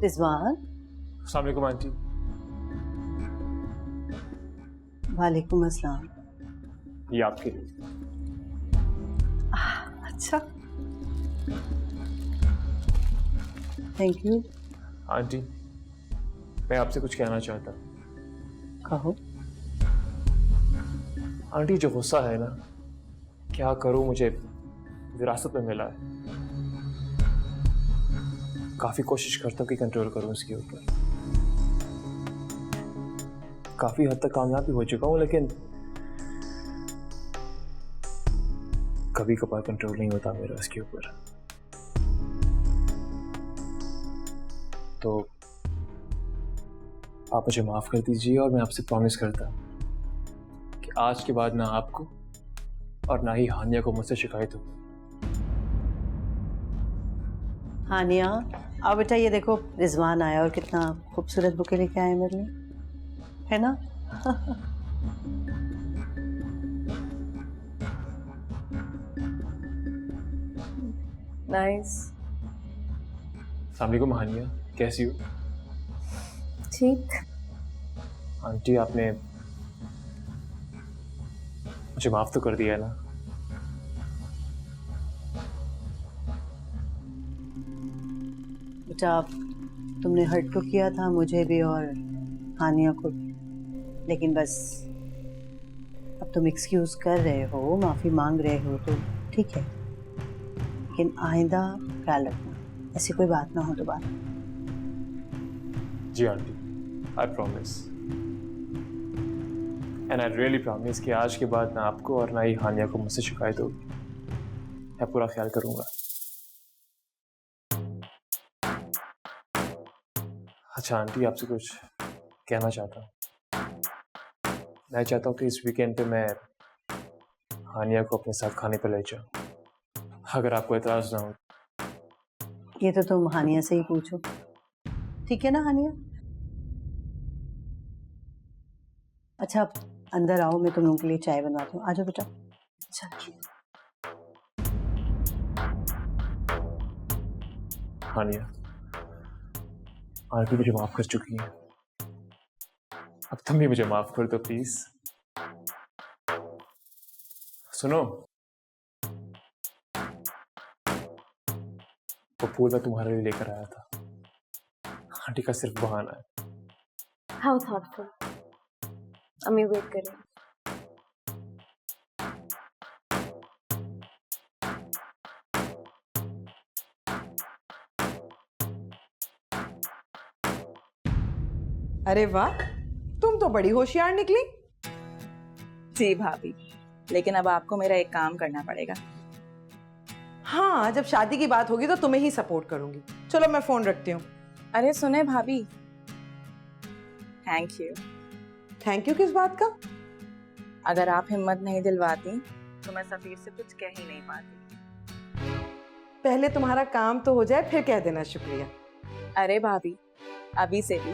रिजवान। अस्सलाम वालेकुम आंटी। वालेकुम अस्सलाम। ये आपके लिए। अच्छा, थैंक यू। आंटी मैं आपसे कुछ कहना चाहता हूँ। कहो। आंटी जो गुस्सा है ना, क्या करूँ, मुझे विरासत में मिला है। काफी कोशिश करता हूँ कि कंट्रोल करूँ इसके ऊपर। काफी हद तक कामयाब भी हो चुका हूँ, लेकिन कभी कभार कंट्रोल नहीं होता मेरा इसके ऊपर। तो आप मुझे माफ कर दीजिए और मैं आपसे प्रॉमिस करता हूँ कि आज के बाद ना आपको और ना ही हानिया को मुझसे शिकायत होगी। हानिया, आओ बेटा, ये देखो रिजवान आया और कितना खूबसूरत बुके लेके आए मेरे लिए, है ना? नाइस। अस्सलाम वालेकुम हानिया, कैसी हो? ठीक। आंटी आपने मुझे माफ तो कर दिया है ना? बेटा तुमने हर्ट तो किया था मुझे भी और हानिया को भी, लेकिन बस अब तुम एक्सक्यूज कर रहे हो, माफी मांग रहे हो तो ठीक है, लेकिन आइंदा ख्याल रखना ऐसी कोई बात ना हो दोबारा। जी aunty, I promise and I really promise कि आज के बाद ना आपको और ना ही हानिया को मुझसे शिकायत होगी। मैं पूरा ख्याल करूंगा। अच्छा आंटी, आपसे कुछ कहना चाहता हूँ। मैं चाहता हूँ कि इस वीकेंड पे मैं हानिया को अपने साथ खाने पे ले जाऊँ, अगर आपको एतराज ना हो। ये तो तुम हानिया से ही पूछो, ठीक है ना हानिया? अच्छा आप अंदर आओ, मैं तुम लोगों के लिए चाय बनवाती हूँ, आ जाओ बेटा। चलो। हानिया, आंटी मुझे माफ कर चुकी है, अब तुम भी मुझे माफ कर दो प्लीज। सुनो, वो फूल मैं तुम्हारे लिए लेकर आया था, आंटी का सिर्फ बहाना है। How thoughtful. अम्मी वेट कर रही हैं। अरे वाह, तुम तो बड़ी होशियार निकली। जी भाभी, लेकिन अब आपको मेरा एक काम करना पड़ेगा। हाँ, जब शादी की बात होगी तो तुम्हें ही सपोर्ट करूंगी। चलो मैं फोन रखती हूँ। अरे सुने भाभी, थैंक यू। थैंक यू किस बात का? अगर आप हिम्मत नहीं दिलवाती तो मैं सफीर से कुछ कह ही नहीं पाती। पहले तुम्हारा काम तो हो जाए फिर कह देना शुक्रिया। अरे भाभी, अभी से भी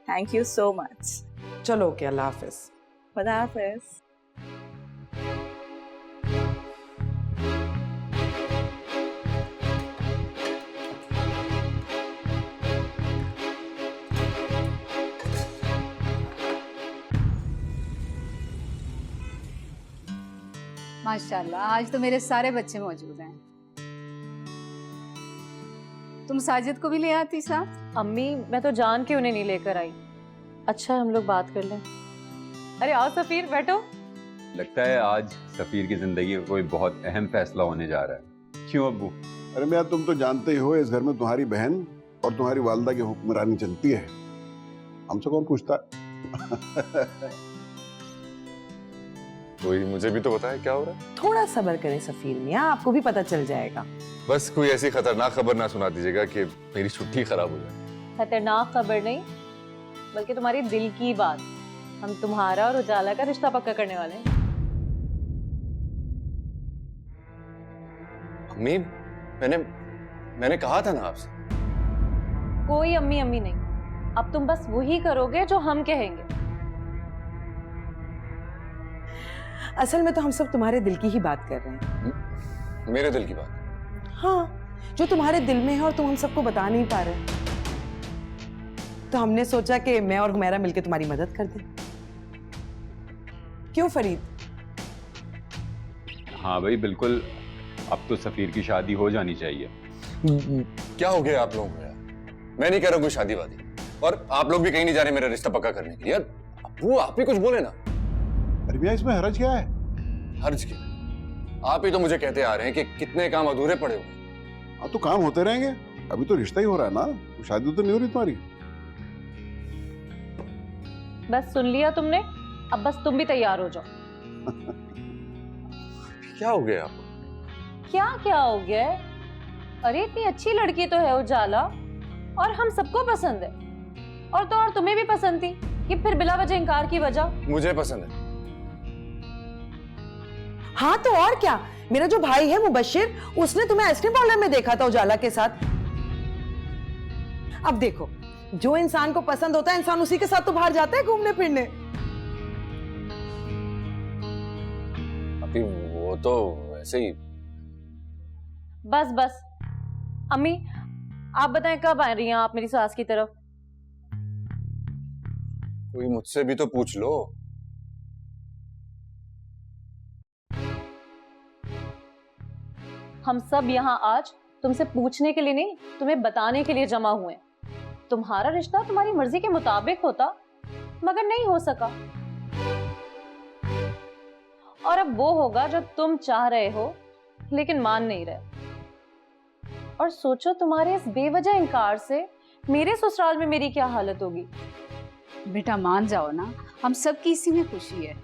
थैंक यू सो मच। चलो ओके, अल्लाह हाफिज। खुदा हाफिज। माशाल्लाह, आज तो मेरे सारे बच्चे मौजूद हैं। तुम साजिद को भी ले आती साथ? अम्मी, मैं तो जान के उन्हें नहीं लेकर आई। अच्छा हम लोग बात कर लें। अरे आओ सफीर, बैठो। लगता है आज सफीर की जिंदगी का कोई बहुत अहम फैसला होने जा रहा है। क्यों अब्बू? अरे मियां, तुम तो जानते ही हो इस घर में तुम्हारी बहन और तुम्हारी वालिदा की हुक्मरानी चलती है, हमसे कौन पूछता? कोई मुझे भी तो बताए क्या हो रहा है। थोड़ा सब्र करें सफीर मियां, आपको भी पता चल जाएगा। बस कोई ऐसी खतरनाक खबर ना सुना दीजिएगा कि मेरी छुट्टी खराब हो जाए। खतरनाक खबर नहीं, बल्कि तुम्हारी दिल की बात। हम तुम्हारा और उजाला का रिश्ता पक्का करने वाले हैं। अम्मी, मैंने कहा था ना आपसे। कोई अम्मी अम्मी नहीं, अब तुम बस वही करोगे जो हम कहेंगे। असल में तो हम सब तुम्हारे दिल की ही बात कर रहे हैं। मेरे दिल की बात? हाँ, जो तुम्हारे दिल में है और तुम हम सबको बता नहीं पा रहे। तो हमने सोचा कि मैं और हुमैरा मिलकर तुम्हारी मदद कर दें। क्यों फरीद? हाँ भाई बिल्कुल, अब तो सफीर की शादी हो जानी चाहिए। क्या हो गया आप लोगों को यार? मैं नहीं कह रहा कोई शादी वादी, और आप लोग भी कहीं नहीं जा रहे मेरा रिश्ता पक्का करने के लिए। यार वो आप ही कुछ बोले ना। अरे भैया इसमें हर्ज क्या है? हर्ज क्या? आप ही तो मुझे कहते आ रहे हैं कि कितने काम अधूरे पड़े हुए। हाँ तो काम होते रहेंगे, अभी तो रिश्ता ही हो रहा है ना, तो शादी तो नहीं हो रही तुम्हारी। बस सुन लिया तुमने, अब बस तुम भी तैयार हो जाओ। क्या हो गया आपको? क्या हो गया है? अरे इतनी अच्छी लड़की तो है उजाला, और हम सबको पसंद है, और तो और तुम्हें भी पसंद थी, कि फिर बिला वजह इनकार की वजह? मुझे पसंद है। हाँ तो और क्या, मेरा जो भाई है मुबशिर, उसने तुम्हें आइसक्रीम पार्लर में देखा था उजाला के साथ। अब देखो, जो इंसान को पसंद होता है इंसान उसी के साथ तो बाहर जाता है घूमने फिरने। अभी वो तो वैसे ही। बस अम्मी, आप बताएं कब आ रही हैं आप मेरी सास की तरफ? कोई मुझसे भी तो पूछ लो। हम सब यहाँ आज तुमसे पूछने के लिए नहीं, तुम्हें बताने के लिए जमा हुए हैं। तुम्हारा रिश्ता तुम्हारी मर्जी के मुताबिक होता, मगर नहीं हो सका, और अब वो होगा जो तुम चाह रहे हो लेकिन मान नहीं रहे। और सोचो तुम्हारे इस बेवजह इनकार से मेरे ससुराल में मेरी क्या हालत होगी। बेटा मान जाओ ना, हम सब की इसी में खुशी है।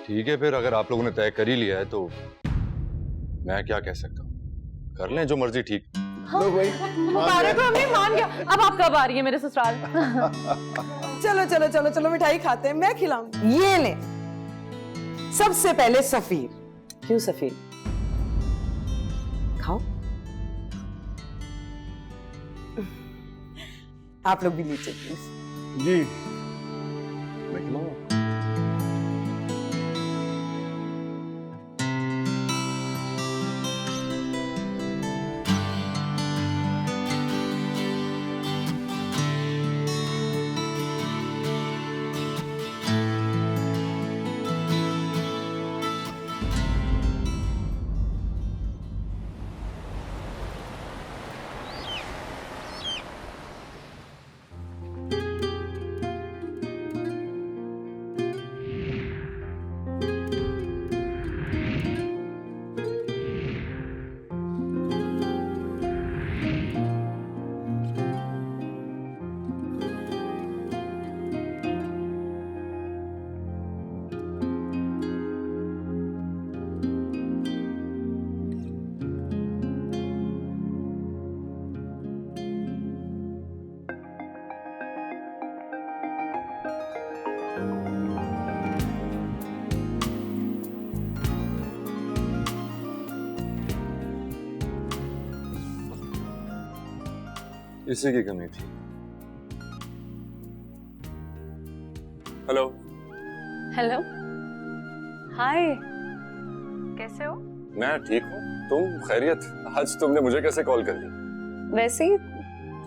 ठीक है फिर, अगर आप लोगों ने तय कर ही लिया है तो मैं क्या कह सकता हूँ, कर लें जो मर्जी। ठीक। हाँ, मुबारक हो अम्मी, मान गया। अब आप कब आ रही है मेरे ससुराल? चलो चलो चलो चलो मिठाई खाते हैं, मैं खिलाऊंगी। ये ले, सबसे पहले सफीर। क्यों सफीर? खाओ। आप लोग भी नीचे प्लीज। जी मैं खिलाऊंगा। इसी की कमी थी। हेलो। हेलो, हाय, कैसे हो? मैं ठीक हूँ, तुम खैरियत? आज तुमने मुझे कैसे कॉल कर ली? वैसे ही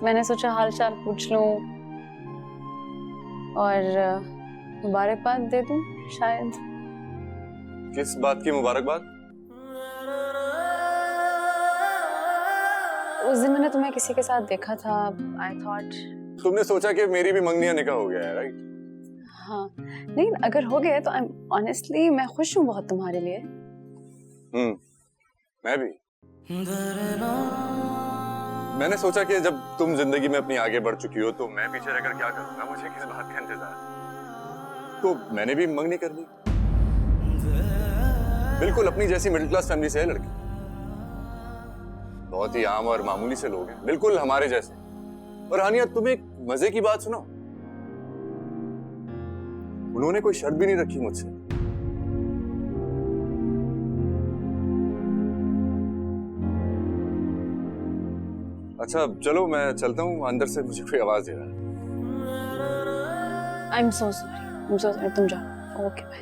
मैंने सोचा हाल चाल पूछ लूं और मुबारकबाद दे दूं शायद। किस बात की मुबारकबाद? उस दिन मैंने तुम्हें किसी के साथ देखा था, आई थॉट। तुमने सोचा कि मेरी भी मंगनिया निकाह हो गया है, राइट? हाँ, नहीं अगर हो गया तो ऑनेस्टली मैं खुश हूँ बहुत तुम्हारे लिए। मैं भी। मैंने सोचा कि जब तुम जिंदगी में अपनी आगे बढ़ चुकी हो तो मैं पीछे रहकर क्या करूंगा, मुझे किस बात का इंतजार। तो मैंने भी मंगनी कर ली। बिल्कुल अपनी जैसी मिडिल क्लास फैमिली से है लड़की, बहुत ही आम और मामूली से लोग हैं, बिल्कुल हमारे जैसे। और हानिया, तुम्हें एक मजे की बात सुनाओ, उन्होंने कोई शर्त भी नहीं रखी मुझसे। अच्छा चलो मैं चलता हूँ, अंदर से मुझे कोई आवाज दे रहा है। आई एम सो सॉरी, तुम जाओ। Okay bye.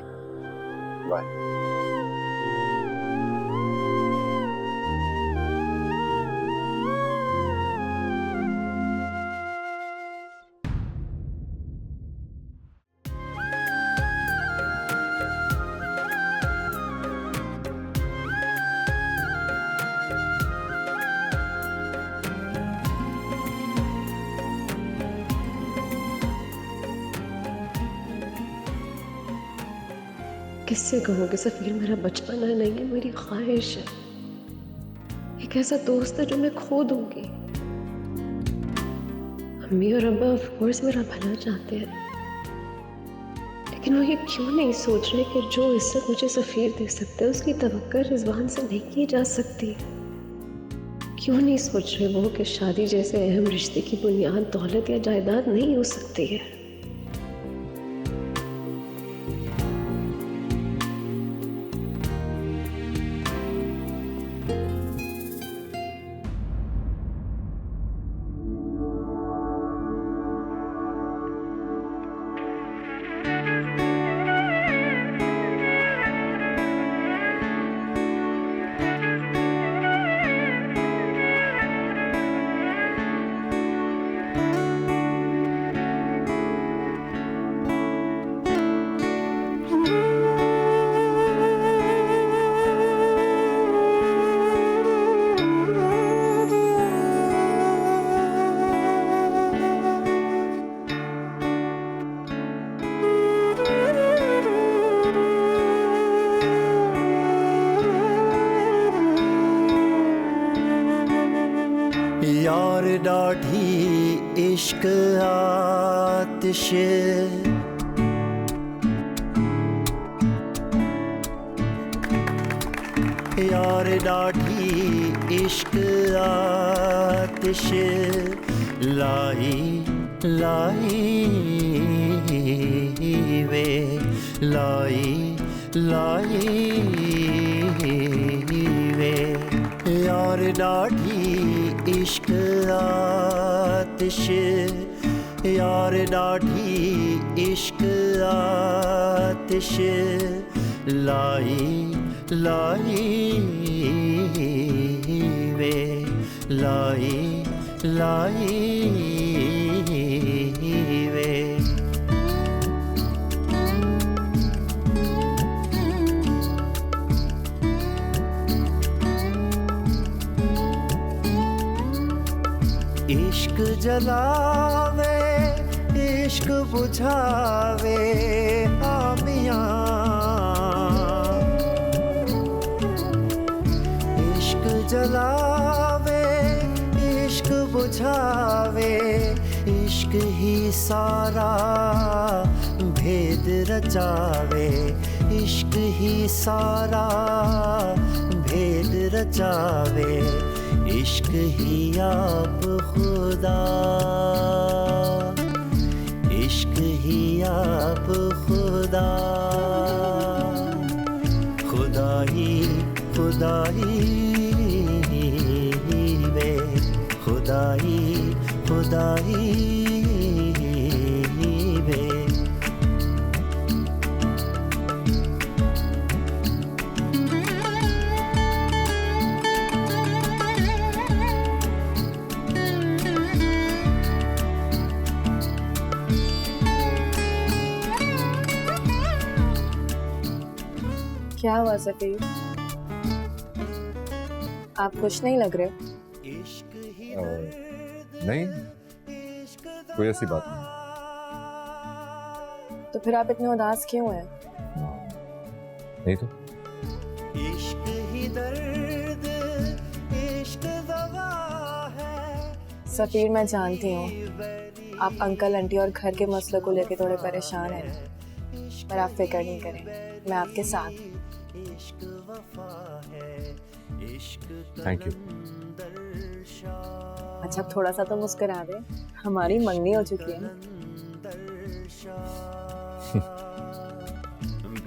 बाय। किससे कहूँ कि सफ़ीर मेरा बचपना नहीं है, मेरी ख्वाहिश है, एक ऐसा दोस्त है जो मैं खो दूंगी। अम्मी और अब्बा ऑफ कोर्स मेरा भला चाहते हैं, लेकिन वो ये क्यों नहीं सोच रहे कि जो इज्जत मुझे सफ़ीर दे सकते हैं उसकी तवक्को रिजवान से नहीं की जा सकती। क्यों नहीं सोच रहे वो कि शादी जैसे अहम रिश्ते की बुनियाद दौलत या जायदाद नहीं हो सकती है। यार डाढ़ी इश्क आतिश, यार डाढ़ी इश्क आतिश, लाई लाई वे लाई लाई वे, यार डाढ़ी इश्क आतिश, यार डाढ़ी इश्क आतिश, लाई लाई वे लाई लाई वे। इश्क जलावे इश्क बुझावे आमियां, इश्क जलावे इश्क बुझावे, इश्क ही सारा भेद रचावे, इश्क ही सारा भेद रचावे, इश्क ही आप खुदा, इश्क ही आप खुदा, खुदाई खुदाई वे खुदाई खुदाई वे। क्या हुआ सफीर, आप खुश नहीं लग रहे? नहीं, कोई ऐसी बात नहीं। तो फिर आप इतने उदास क्यों हैं? नहीं तो इश्क ही दर्द इश्क दवा है। सफीर, मैं जानती हूँ आप अंकल आंटी और घर के मसलों को लेकर थोड़े परेशान हैं, पर आप फिक्र नहीं करें, मैं आपके साथ। Thank you. अच्छा, थोड़ा सा तो मुस्कुरा दे, हमारी मंगनी हो चुकी है ना।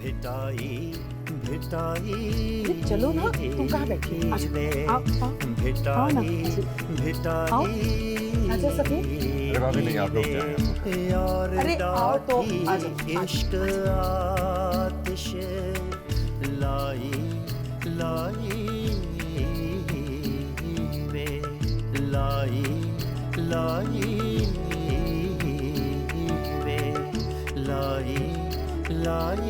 भिटाई भिटाई चलो ना, तुम कहाँ बैठी हो? आओ, आओ। भिटाई आओ। भिटाई आजा सफीर। अरे भाभी नहीं, आप लोग जाएं। अरे आओ तो आ जाओ। इश्क आतिश लाई लाई वे लाई लाई वे लाई लाई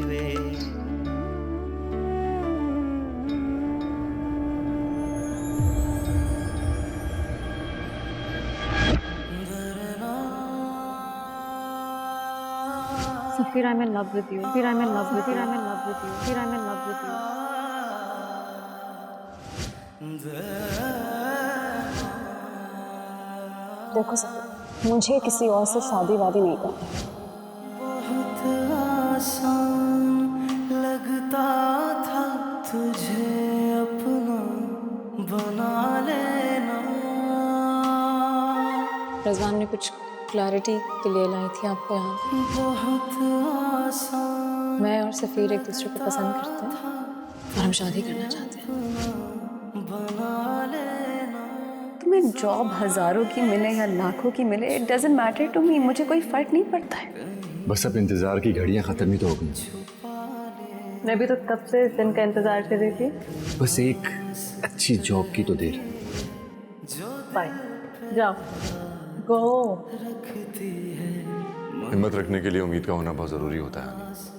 वे Safir, I'm in love with you. Safir, I'm in love with you. I'm in love with you. Safir, I'm in love with you. देखो सफीर, मुझे किसी और से शादी वादी नहीं करनी। बहुत आसान लगता था तुझे अपना बना लेना। रज़वान ने कुछ क्लैरिटी के लिए लाई थी आपको यहाँ। बहुत आसान मैं और सफीर एक दूसरे को पसंद करते हैं और हम शादी करना चाहते हैं। बना लेना। तुम्हें जॉब हजारों की मिले या लाखों की मिले, it doesn't matter to me, मुझे कोई फर्क नहीं पड़ता है। बस अब इंतजार की घड़ियां खत्म ही तो हो गई। मैं भी तो कब से इस दिन का इंतजार कर रही थी। बस एक अच्छी जॉब की तो देर। बाय, जाओ, गो। हिम्मत रखने के लिए उम्मीद का होना बहुत जरूरी होता है,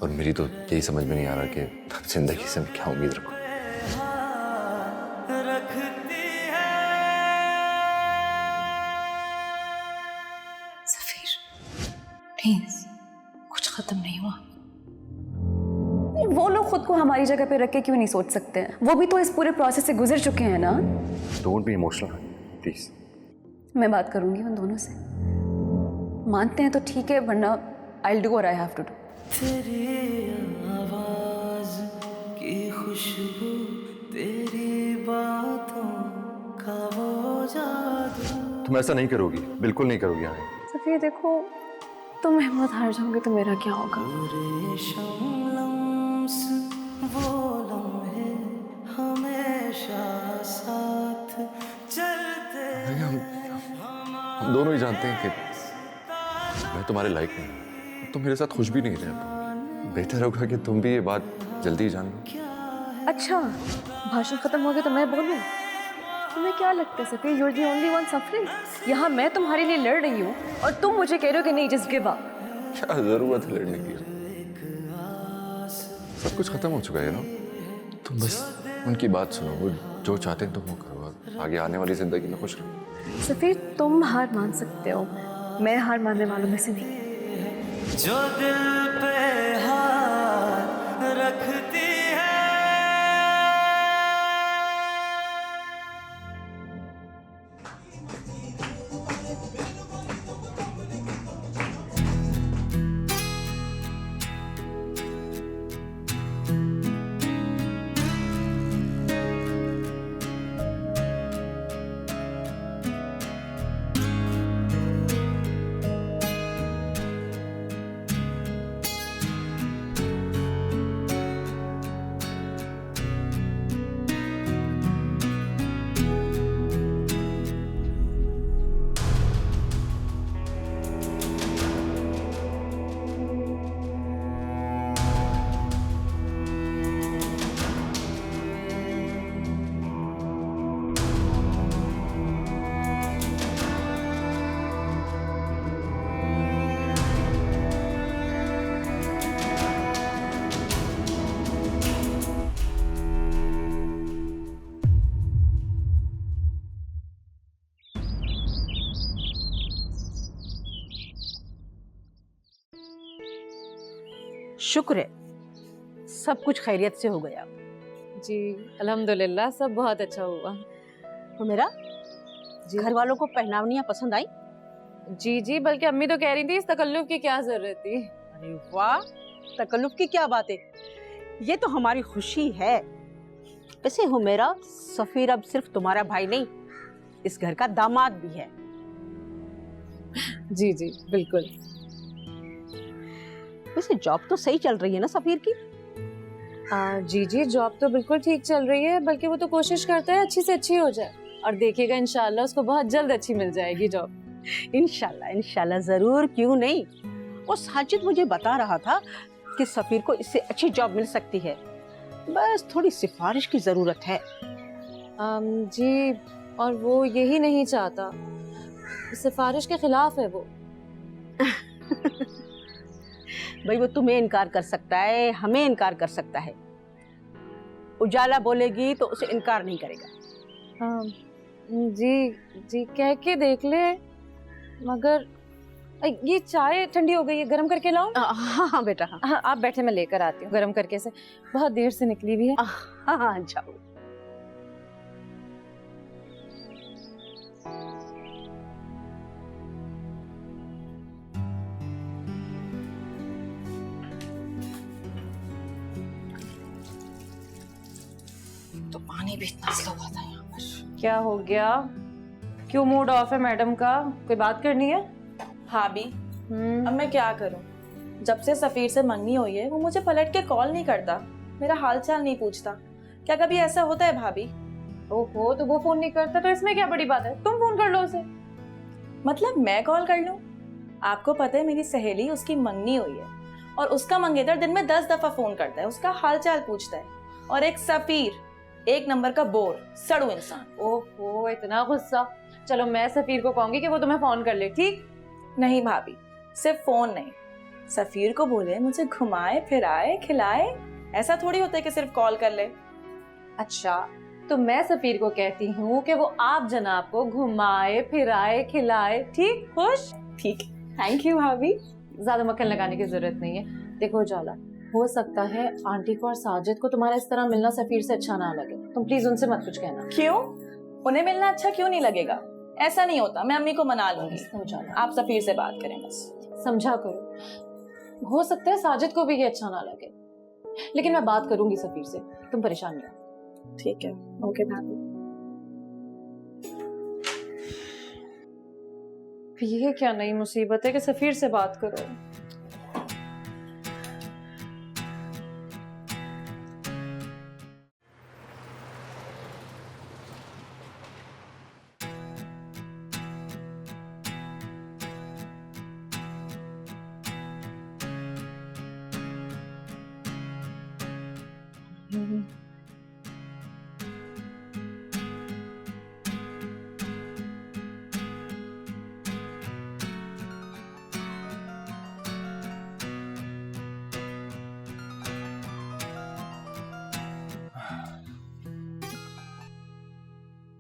और मेरी तो यही समझ में नहीं आ रहा कि अब जिंदगी से मैं क्या उम्मीद रखूं। सफीर, प्लीज, कुछ खत्म नहीं हुआ। वो लोग खुद को हमारी जगह पे रख के क्यों नहीं सोच सकते हैं? वो भी तो इस पूरे प्रोसेस से गुजर चुके हैं ना। Don't be emotional please. मैं बात करूंगी उन दोनों से, मानते हैं तो ठीक है, वरना I will do what I have to do. तेरी आवाज की खुशबू, तेरी बातों का वो जादू। तुम ऐसा नहीं करोगी, बिल्कुल नहीं करोगी। हाँ सफीर देखो, तुम हिम्मत हार जाओगे तो मेरा क्या होगा? रेशम लम्स वो लम्हे हमेशा साथ चलते। हम दोनों ही जानते हैं कि मैं तुम्हारे लायक नहीं, तुम मेरे साथ खुश भी नहीं रहे। बेहतर होगा कि तुम भी ये बात जल्दी जान लो। अच्छा, भाषण खत्म हो गया तो मैं बोलूं? तुम्हें क्या लगता है Safeer, you are the only one suffering? यहाँ मैं तुम्हारे लिए लड़ रही हूँ और तुम मुझे कह रहे हो कि नहीं, जस्ट गिव अप। क्या जरूरत है लड़ने की? सब कुछ खत्म हो चुका है ना। तुम बस उनकी बात सुनो, वो जो चाहते हैं तुम वो करो, आगे आने वाली जिंदगी में खुश रहो। सफीर, तुम हार मान सकते हो, मैं हार मानने वालों में से नहीं। जो दिल पे हाथ रखती है। शुक्र है सब कुछ खैरियत से हो गया। जी अल्हम्दुलिल्लाह, सब बहुत अच्छा हुआ। तो मेरा घर वालों को पहनावनियां पसंद आई? जी जी, बल्कि अम्मी तो कह रही थी इस तकल्लुफ की क्या जरूरत थी। अरे वाह, तकल्लुफ की क्या बात है, ये तो हमारी खुशी है। वैसे हो मेरा, सफीर अब सिर्फ तुम्हारा भाई नहीं, इस घर का दामाद भी है। जी जी बिल्कुल। वैसे जॉब तो सही चल रही है ना सफीर की? जी जी, जॉब तो बिल्कुल ठीक चल रही है, बल्कि वो तो कोशिश करता है अच्छी से अच्छी हो जाए, और देखिएगा इंशाल्लाह उसको बहुत जल्द अच्छी मिल जाएगी जॉब। इंशाल्लाह इंशाल्लाह जरूर, क्यों नहीं। वो साजिद मुझे बता रहा था कि सफीर को इससे अच्छी जॉब मिल सकती है, बस थोड़ी सिफारिश की जरूरत है। जी, और वो यही नहीं चाहता, सिफारिश के खिलाफ है वो। भाई वो तुम्हें इनकार कर सकता है, हमें इनकार कर सकता है, उजाला बोलेगी तो उसे इनकार नहीं करेगा। जी जी, कह के देख ले, मगर ये चाय ठंडी हो गई है, गरम करके लाऊं? हाँ हाँ बेटा, हाँ आप बैठे, मैं लेकर आती हूँ गरम करके, से बहुत देर से निकली भी है। हाँ हाँ जाओ। तो पानी भी इतना स्लो आता है यहाँ पर। क्या हो गया, क्यों मूड ऑफ है मैडम का? कोई बात करनी है? भाभी अब मैं क्या करूं? जब से सफीर से मंगनी हुई है वो मुझे पलट के कॉल नहीं करता, मेरा हालचाल नहीं पूछता। क्या कभी ऐसा होता है भाभी? ओहो, तो वो फोन नहीं करता तो इसमें क्या बड़ी बात है? तुम फोन कर लो उसे। मतलब मैं कॉल कर लूं? आपको पता है मेरी सहेली, उसकी मंगनी हुई है और उसका मंगेतर दिन में 10 दफा फोन करता है, उसका हालचाल पूछता है। और एक सफीर, एक नंबर का बोर, सड़ू इंसान। ओहो, इतना गुस्सा। चलो मैं सफीर को कहूंगी कि वो तुम्हें फोन कर ले, ठीक? नहीं भाभी, सिर्फ फोन नहीं, सफीर को बोले मुझे घुमाए फिराए खिलाए। ऐसा थोड़ी होता है कि सिर्फ कॉल कर ले। अच्छा, तो मैं सफीर को कहती हूँ कि वो आप जनाब को घुमाए फिराए खिलाए, ठीक? खुश? ठीक, थैंक यू भाभी। ज्यादा मक्खन लगाने की जरूरत नहीं है। देखो जाला, हो सकता है आंटी को और साजिद को तुम्हारा इस तरह मिलना सफीर से अच्छा ना लगे, तुम प्लीज उनसे मत कुछ कहना। क्यों? उन्हें मिलना अच्छा क्यों नहीं लगेगा? ऐसा नहीं होता, मैं अम्मी को मना लूंगी। आप सफीर से बात करें बस। समझा करो, हो सकता है साजिद को भी ये अच्छा ना लगे, लेकिन मैं बात करूंगी सफीर से, तुम परेशान नहीं हो। ठीक है, ओके भाभी। ये क्या नई मुसीबत है कि सफीर से बात करो?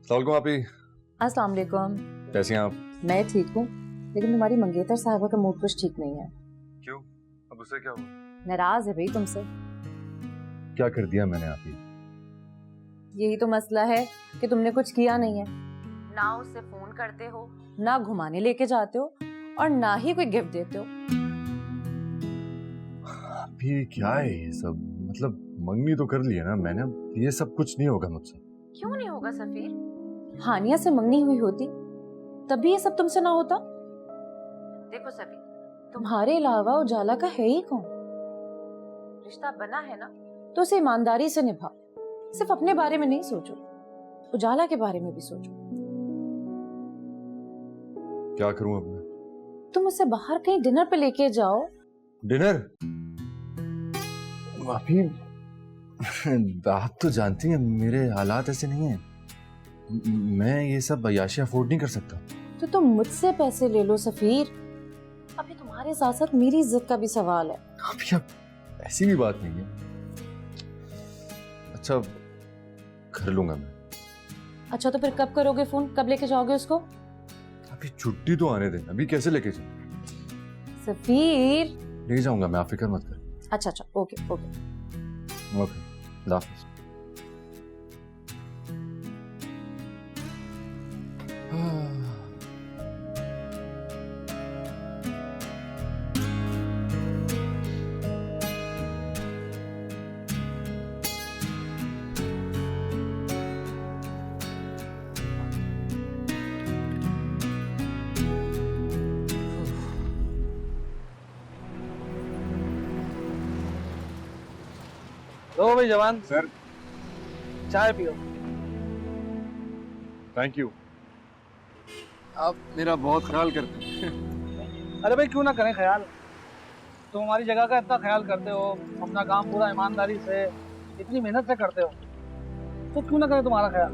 अस्सलामुअलैकुम आपी। अस्सलाम वालेकुम। कैसी हैं आप? मैं ठीक हूँ, लेकिन तुम्हारी मंगेतर साहिबा का मूड कुछ ठीक नहीं है। क्यों? अब उससे क्या हुआ? नाराज है भाई तुमसे। क्या कर दिया मैंने आपी? यही तो मसला है कि तुमने कुछ किया नहीं है, ना उससे फोन करते हो, ना घुमाने लेके जाते हो, और ना ही कोई गिफ्ट देते हो। अभी क्या है ये सब? मतलब मंगनी तो कर लिया ना मैंने, ये सब कुछ नहीं होगा मुझसे। क्यों नहीं होगा सफीर? हानिया से मंगनी हुई होती तभी ये सब तुमसे ना होता। देखो सफीर, तुम्हारे अलावा उजाला का है ही कौन? रिश्ता बना है ना तो उसे ईमानदारी से निभाओ, सिर्फ अपने बारे में नहीं सोचो, उजाला के बारे में भी सोचो। क्या करूं अब मैं? तुम उसे बाहर कहीं डिनर पे लेके जाओ। डिनर? अभी आप तो जानती हैं मेरे हालात ऐसे नहीं हैं, मैं ये सब अय्याशी अफोर्ड नहीं कर सकता। तो तुम मुझसे पैसे ले लो सफीर, अभी तुम्हारे साथ साथ मेरी इज्जत का भी सवाल है। अभी अब ऐसी भी बात नहीं है। अच्छा कर लूंगा मैं। अच्छा तो फिर कब करोगे फोन, कब लेके जाओगे उसको? अभी छुट्टी तो आने दें, अभी कैसे लेके जाऊं? सफीर ले जाऊंगा मैं, आप फिक्र मत करें। अच्छा अच्छा, ओके ओके ओके, अल्लाह हाफ़िज़। लो भाई जवान सर चाय पियो। Thank you. आप मेरा बहुत ख्याल करते हैं। अरे भाई क्यों ना करें ख्याल, तुम हमारी जगह का इतना ख्याल करते हो, अपना काम पूरा ईमानदारी से इतनी मेहनत से करते हो, तो क्यों ना करें तुम्हारा ख्याल।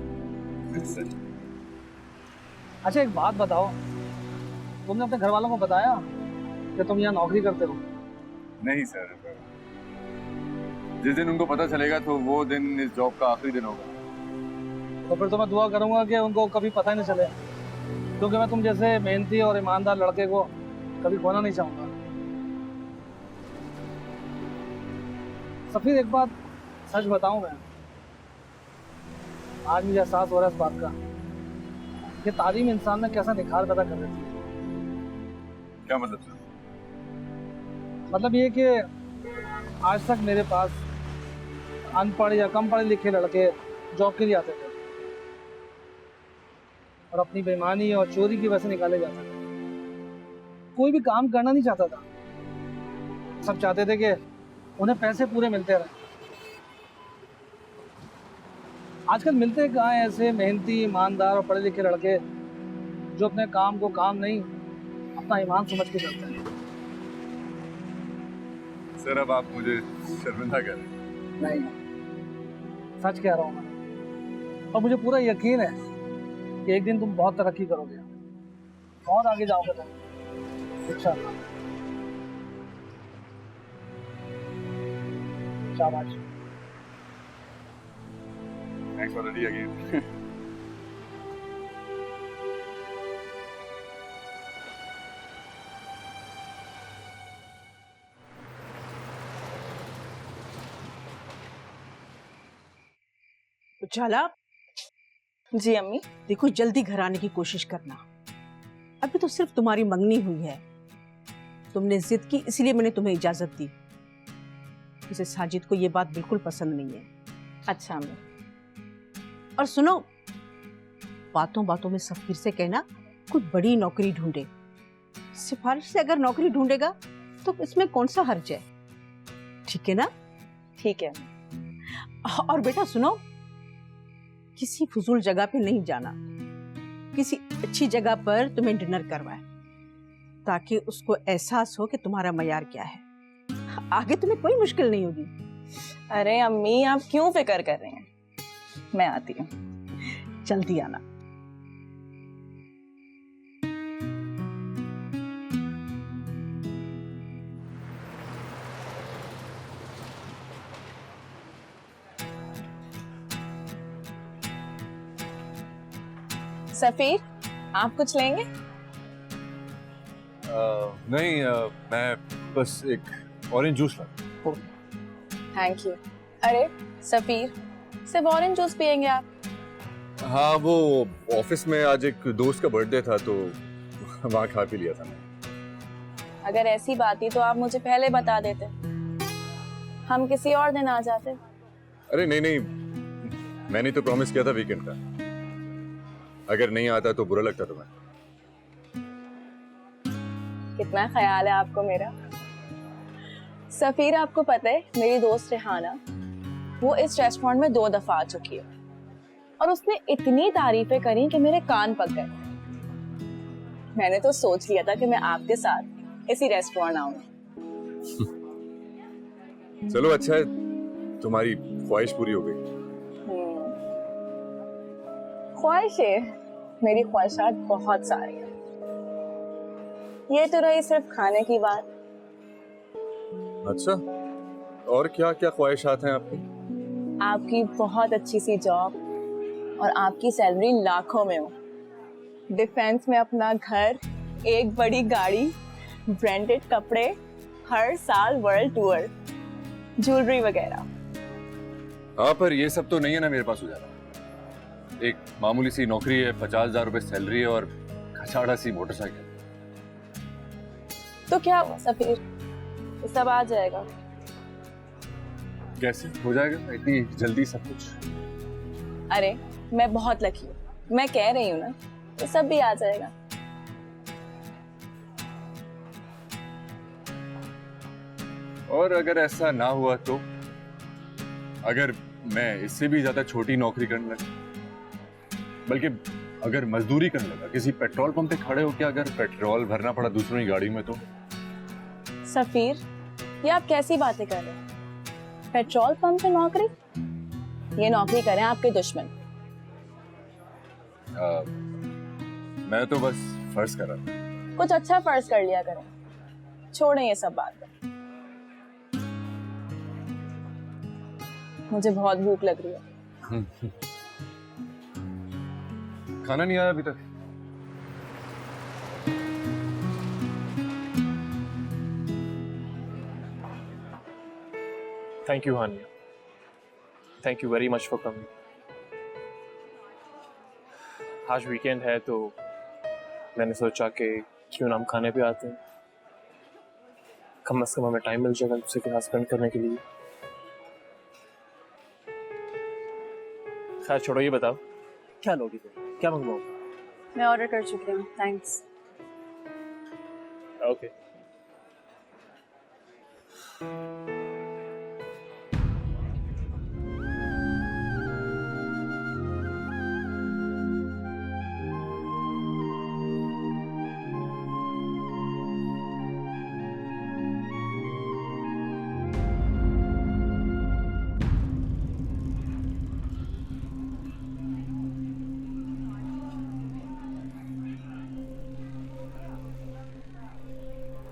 अच्छा एक बात बताओ, तुमने अपने घर वालों को बताया कि तुम यहाँ नौकरी करते हो? नहीं सर, जिस दिन उनको पता चलेगा तो वो दिन इस जॉब का आखिरी दिन होगा। तो फिर तो मैं दुआ करूंगा कि उनको कभी पता ही नहीं चले, क्योंकि मैं तुम जैसे मेहनती और ईमानदार लड़के को कभी खोना नहीं चाहूंगा। सफीर एक बात सच बताऊं मैं, आज मुझे एहसास हो रहा है इस बात का कि तालीम इंसान में कैसा निखार पैदा कर देती है। क्या मतलब सर? मतलब ये कि आज तक मेरे पास अनपढ़ या कम पढ़े लिखे लड़के जॉब के लिए आते थे और अपनी बेईमानी और चोरी की वजह से निकाले जाते थे। कोई भी काम करना नहीं चाहता था, सब चाहते थे कि उन्हें पैसे पूरे मिलते रहे। आजकल मिलते कहाँ हैं ऐसे मेहनती, ईमानदार और पढ़े लिखे लड़के जो अपने काम को काम नहीं अपना ईमान समझ के करते हैं। सर अब आप मुझे शर्मिंदा कर रहे हैं। नहीं, सच कह रहा हूँ मैं, और मुझे पूरा यकीन है कि एक दिन तुम बहुत तरक्की करोगे, बहुत आगे जाओगे तुम इंशाअल्लाह। शाबाश। Thanks for the tea again. Ujala, जी अम्मी। देखो जल्दी घर आने की कोशिश करना, अभी तो सिर्फ तुम्हारी मंगनी हुई है। तुमने जिद की इसलिए मैंने तुम्हें इजाजत दी। उसे साजिद को ये बात बिल्कुल पसंद नहीं है। अच्छा अम्मी। और सुनो, बातों बातों में सफीर से कहना कोई बड़ी नौकरी ढूंढे। सिफारिश से अगर नौकरी ढूंढेगा तो इसमें कौन सा हर्ज है, ठीक है ना? ठीक है। और बेटा सुनो, किसी फजूल जगह पे नहीं जाना, किसी अच्छी जगह पर तुम्हें डिनर करवाए ताकि उसको एहसास हो कि तुम्हारा मयार क्या है। आगे तुम्हें कोई मुश्किल नहीं होगी। अरे अम्मी आप क्यों फिक्र कर रहे हैं, मैं आती हूँ। जल्दी आना। सफीर आप कुछ लेंगे? नहीं, मैं बस एक ऑरेंज जूस ला। Thank you. अरे सफीर, सिर्फ ऑरेंज जूस पियेंगे आप? हाँ, वो ऑफिस में आज एक दोस्त का बर्थडे था तो वहाँ खा पी लिया था मैं। अगर ऐसी बात थी तो आप मुझे पहले बता देते, हम किसी और दिन आ जाते। अरे नहीं नहीं, मैंने तो प्रॉमिस किया था वीकेंड का। अगर नहीं आता तो बुरा लगता तुम्हें। कितना ख्याल है आपको मेरा। सफीर आपको पता है मेरी दोस्त रेहाना, वो इस रेस्टोरेंट में 2 दफा आ चुकी है और उसने इतनी तारीफें करी कि मेरे कान पक गए। मैंने तो सोच लिया था कि मैं आपके साथ इसी रेस्टोरेंट आऊंगी। चलो अच्छा है, तुम्हारी ख्वाहिश पूरी हो गई। ख्वाहिशें, मेरी ख्वाहिशात बहुत सारी हैं। ये तो रही सिर्फ खाने की बात। अच्छा, और क्या क्या ख्वाहिशात हैं आपकी? आपकी बहुत अच्छी सी जॉब और आपकी सैलरी लाखों में हो, डिफेंस में अपना घर, एक बड़ी गाड़ी, ब्रांडेड कपड़े, हर साल वर्ल्ड टूर, ज्वेलरी वगैरह। हाँ, पर ये सब तो नहीं है ना मेरे पास। उजाला, एक मामूली सी नौकरी है, 50,000 रुपए सैलरी है और खचाड़ा सी मोटरसाइकिल। तो क्या हुआ सफीर, ये सब आ जाएगा। कैसे हो जाएगा इतनी जल्दी सब कुछ? अरे मैं बहुत लकी हूँ, मैं कह रही हूँ ना, ये सब भी आ जाएगा। और अगर ऐसा ना हुआ तो अगर मैं इससे भी ज्यादा छोटी नौकरी करने लगा, बल्कि अगर मजदूरी करने लगा, किसी पेट्रोल पंप पे खड़े हो क्या, अगर पेट्रोल भरना पड़ा दूसरों की गाड़ी में, तो सफीर, ये आप कैसी बातें कर रहे हैं? पेट्रोल पंप पे नौकरी? ये नौकरी करें आपके दुश्मन। मैं तो बस फर्ज कर रहा था। कुछ अच्छा फर्ज कर लिया करें, छोड़ें ये सब बातें। मुझे बहुत भूख लग रही है। खाना नहीं आया अभी तक? Thank you Hania, thank you very much for coming. आज वीकेंड है तो मैंने सोचा कि क्यों ना हम खाने पे आते हैं, कम से कम हमें टाइम मिल जाएगा दूसरे के साथ स्पेंड करने के लिए। खैर छोड़ो, ये बताओ क्या लोगी तुम, क्या मंगवाओ? मैं ऑर्डर कर चुकी हूँ, थैंक्स। ओके।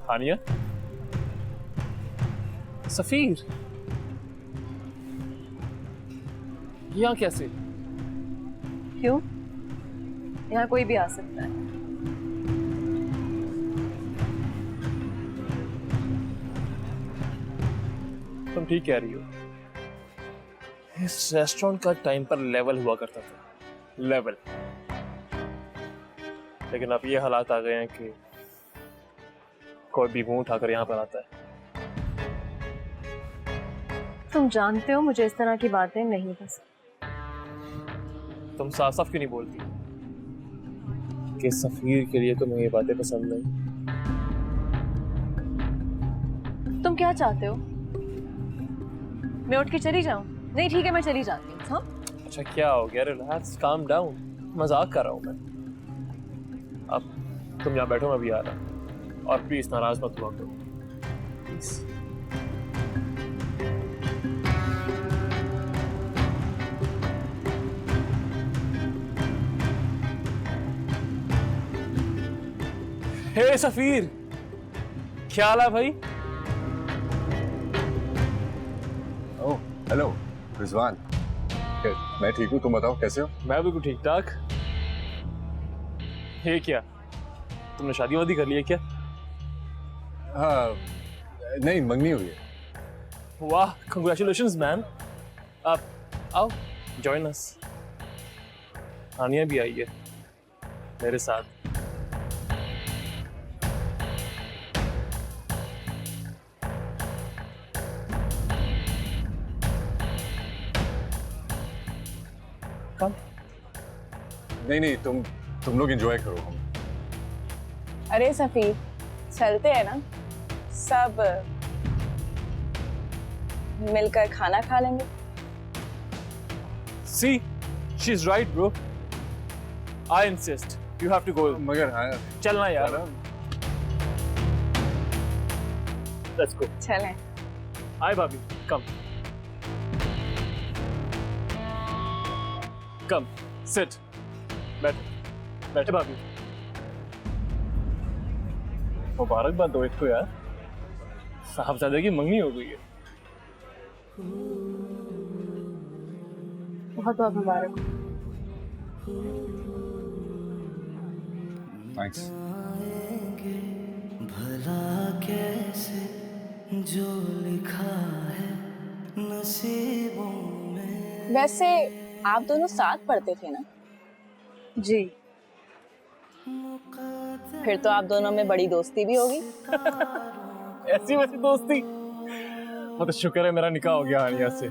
हानिया, सफीर, यहाँ कैसे? क्यों? यहाँ कोई भी आ सकता है। तुम ठीक कह रही हो, इस रेस्टोरेंट का टाइम पर लेवल हुआ करता था, लेवल। लेकिन अब ये हालात आ गए हैं कि कोई भी मुंह उठाकर यहाँ पर आता है। तुम जानते हो मुझे इस तरह की बातें नहीं पसंद। तुम साफ साफ क्यों नहीं बोलती कि सफीर के लिए तुम्हें ये बातें पसंद नहीं? तुम क्या चाहते हो? मैं उठ के चली जाऊं? नहीं ठीक है, मैं चली जाती हूँ। हाँ? अच्छा क्या हो गया? रिलैक्स, काम डाउन, मजाक कर रहा हूँ मैं। अब तुम यहाँ बैठो, मैं भी आ रहा हूँ। और प्लीज नाराज मत हुआ करो, प्लीज। हे सफीर, क्या हाल है भाई? ओह हेलो रिजवान, मैं ठीक हूँ, तुम बताओ कैसे हो? मैं बिल्कुल ठीक ठाक। ये क्या, तुमने शादी वादी कर ली है क्या? हाँ, नहीं मंगनी हुई है। वाह, कंग्रेचुलेशंस मैन। आप आओ, जॉइन अस। हानिया भी आई है मेरे साथ। कम नहीं, तुम लोग एंजॉय करो। हम अरे सफीर, चलते हैं ना, सब मिलकर खाना खा लेंगे। See, she's right, bro. I insist. You have to go. मगर हाँ चलना यार। Let's go. चलें। Hi, भाभी, come. Come, sit. बैठे भाभी। मुबारकबाद दो इसको यार, साहबजादे की मंगनी हो गई है। बहुत बहुत मुबारक। थैंक्स। भला कैसे जो लिखा है नसीबों में। वैसे आप दोनों साथ पढ़ते थे ना? जी। फिर तो आप दोनों में बड़ी दोस्ती भी होगी। ऐसी वैसी दोस्ती? हाँ तो शुक्र है मेरा निकाह हो गया हानिया से,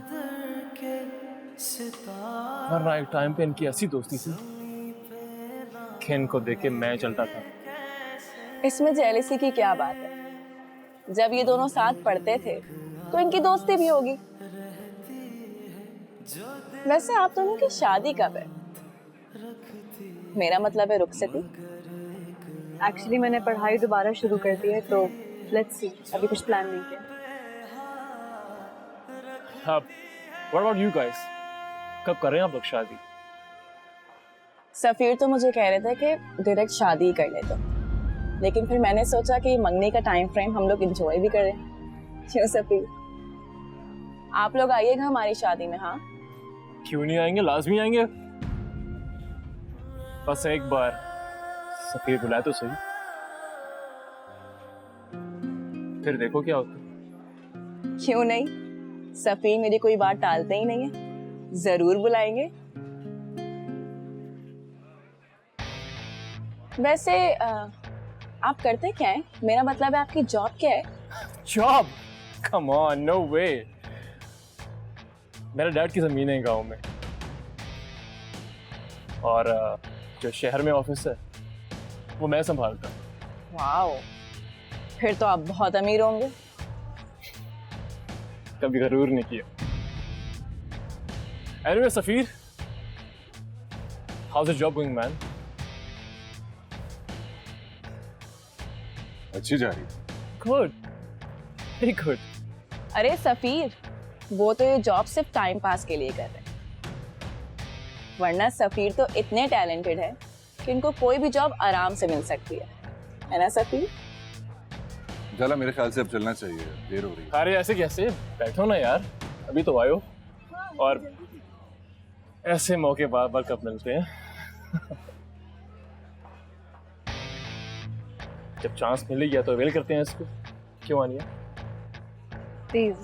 वरना एक टाइम पे इनकी ऐसी दोस्ती थी कि इनको देख के मैं चलता था। इसमें जेलसी की क्या बात है? जब ये दोनों साथ पढ़ते थे तो इनकी दोस्ती भी होगी। वैसे आप दोनों की शादी कब है? मेरा मतलब है रुखसती। एक्चुअली मैंने पढ़ाई दोबारा शुरू कर दी है, तो लेट्स सी, अभी कुछ प्लान नहीं किया। What about you guys? कब कर रहे हैं आप लोग शादी? सफीर तो मुझे कह रहे थे कि डायरेक्ट शादी ही कर ले तो, लेकिन फिर मैंने सोचा कि मंगनी का टाइम फ्रेम हम लोग एंजॉय भी करें। क्यों सफीर, आप लोग आइएगा हमारी शादी में? हाँ क्यों नहीं आएंगे, लाजमी आएंगे। बस एक बार सफीर बुलाए तो सही, फिर देखो क्या होता है। क्यों नहीं, सफीर मेरी कोई बात टालते ही नहीं है, जरूर बुलाएंगे। वैसे आप करते क्या है? मेरा मतलब है आपकी जॉब क्या है? जॉब? कम ऑन, नो वे। मेरे डैड की जमीन है गांव में, और जो शहर में ऑफिस है वो मैं संभालता हूँ। वाओ, फिर तो आप बहुत अमीर होंगे। कभी गरूर नहीं किया। Anyway, सफीर, how's the job going, man? अच्छी जा रही है। Good, very good. अरे सफीर, वो तो ये जॉब सिर्फ टाइम पास के लिए कर रहे हैं, वरना सफीर तो इतने टैलेंटेड है कि इनको कोई भी जॉब आराम से मिल सकती है ना सफीर? जाला, मेरे ख्याल से अब चलना चाहिए, देर हो रही है। अरे ऐसे कैसे, बैठो ना यार, अभी तो आयो, और ऐसे मौके बार बार कब मिलते हैं। जब चांस मिल गया तो अवेल करते हैं इसको। क्यों Aniya? Please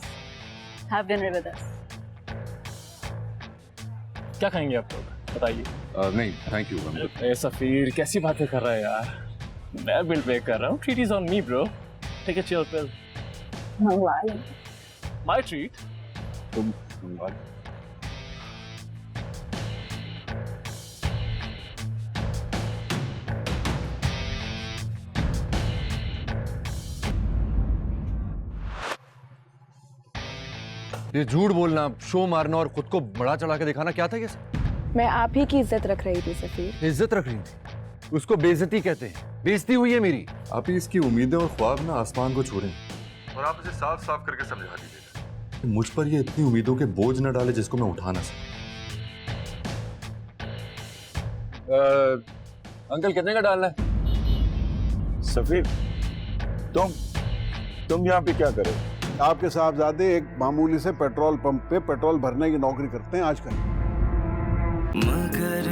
have dinner with us. क्या खाएंगे आप लोग, बताइए। नहीं थैंक यू। ए सफीर, कैसी बातें कर रहा है यार, मैं बिल पे कर रहा हूँ। Treat is on me bro, take a chill pill. My treat. तुम ये झूठ बोलना, शो मारना और खुद को बड़ा चढ़ा के दिखाना, क्या था ये? मैं आप ही की इज्जत रख रही थी सफीर। इज्जत रख रही थी? उसको बेइज्जती कहते हैं, बेइज्जती हुई है मेरी। आप ही इसकी उम्मीदें और ख्वाब ना आसमान को छोड़ें, और आप इसे साफ साफ करके समझा दीजिए मुझ पर ये इतनी उम्मीदों के बोझ न डाले जिसको मैं उठा ना सकूं। अंकल कितने का डालना है? सफीर, तुम यहाँ पे क्या करे? आपके साहबजादे एक मामूली से पेट्रोल पंप पे पेट्रोल भरने की नौकरी करते हैं आजकल। मगर